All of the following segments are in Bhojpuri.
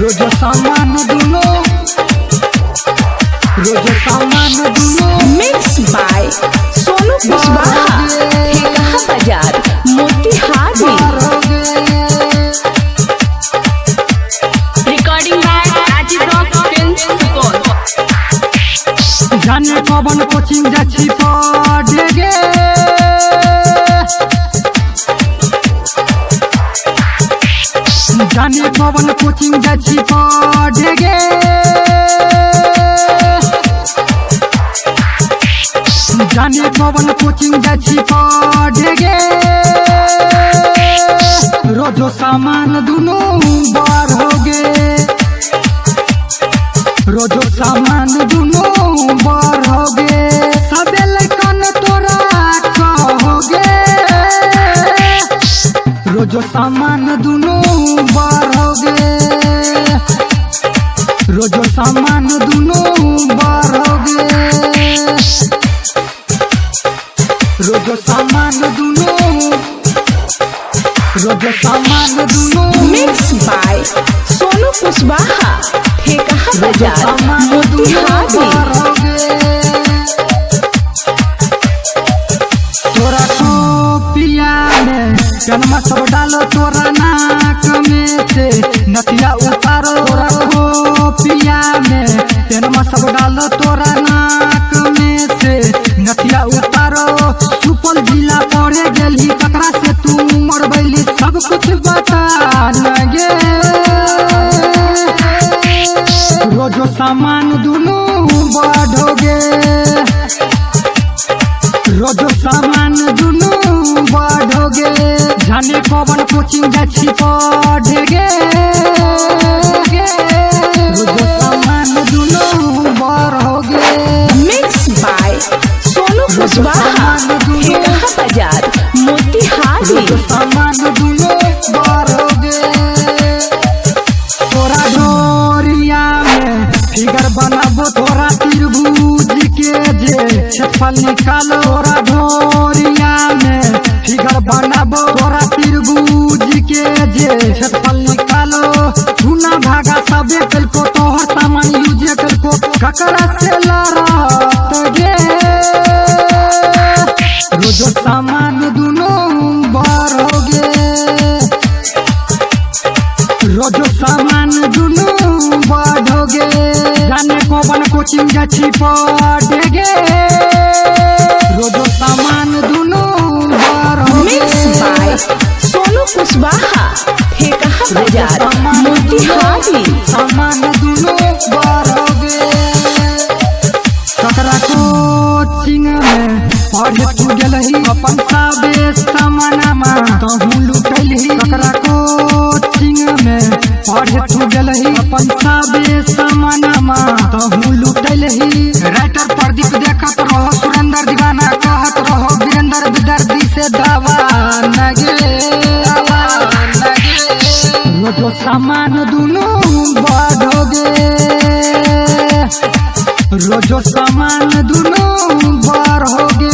रोज सामान दुनो रोज सामान दुनो मिक्स बाय सोनू कुशवाहा ठेका बाजार Motihari. Recording by Rajeev Rock Films Supaul. जाने कौन कोचिंग जाची पढ़े गे जाने कौन कोचिंग जाची पढ़े गे जाने कौन कोचिंग जाची पढ़े गे रोजो सामान दुनो बार हो गे रोजो सामान दुनो बार हो गे सबे लइकन तोरा कहोगे रोजो सामान दुनो बार हो गे रोजो सामान दुनो बार हो गे रोजो सामान दुनो रोजो सामान दुनो मिक्स बाय सोनू कुशवाहा ठेका बाजार मोतिहारी। तोरा टोपिया में जन्म सब डालो तोरा नाक में से नथिया उतारो तोरा टोपिया में जन्म सब डालो तोरा नाक में से नथिया उतारो सुपौल जिला पढ़े गेली ककरा से तू मरबैली सब कुछ बता लगे रोजो सामान दुनो बढ़ोगे रोजो सामान दुनो बढ़ोगे जाने कौन कोचिंग जाची पढ़े गे रोजो सामान दुनो बढ़ोगे मिक्स बाय सोनू कुशवाहा ठेका बाजार मोतिहारी। रोजो सामान दुनो बढ़ोगे तोरा डोरिया में फिगर बनाबो तोरा त्रिभुज के जे क्षेत्रफल निकालो तोरा डोरिया में फिगर बनाबो तोरा त्रिभुज के जे क्षेत्रफल निकालो गुना भागा सबे कलको तोहर सामान यूज कलको ककरा से लड़त गे रोजो सामान दुनो बार हो गे रोजो सामान दुनो बढ़ोगे जाने कौन कोचिंग जाची पढ़े गे रोजो सामान दुनो मिक्स बाय सोनू कुशवाहा ठेका बाजार मोतिहारी। सामान दुनो बढ़ोगे ककरा कोचिंग में पढ़े तू गेलही अपन साबे समानमा तहू लुटलही ककरा कोचिंग में पढ़े तू गेलही अपन साबे समानमा तहू लुटलही राइटर प्रदीप देखत रहो सुरेंद्र दीवाना कहत रहो वीरेंद्र विदर्दी से दवा नगे रोजो सामान दुनो बढ़ोगे रोजो सामान दुनो बढ़ोगे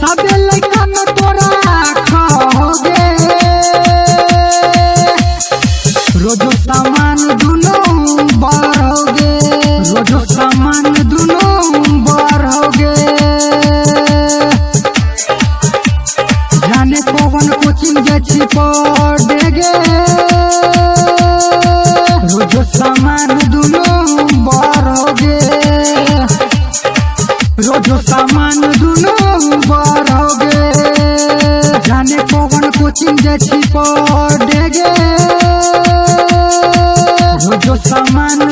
सबे लइकन तोरा कहोगे रोजो सामान दुनो बढ़ोगे रोजो सामान दुनो बढ़ोगे जाने कौन कोचिंग जाची पढ़े गे रोजो सामान दुनो बढ़ोगे रोजो सामान दुनो बढ़ोगे जाने कौन कोचिंग जाची पढ़े गे रोजो सामान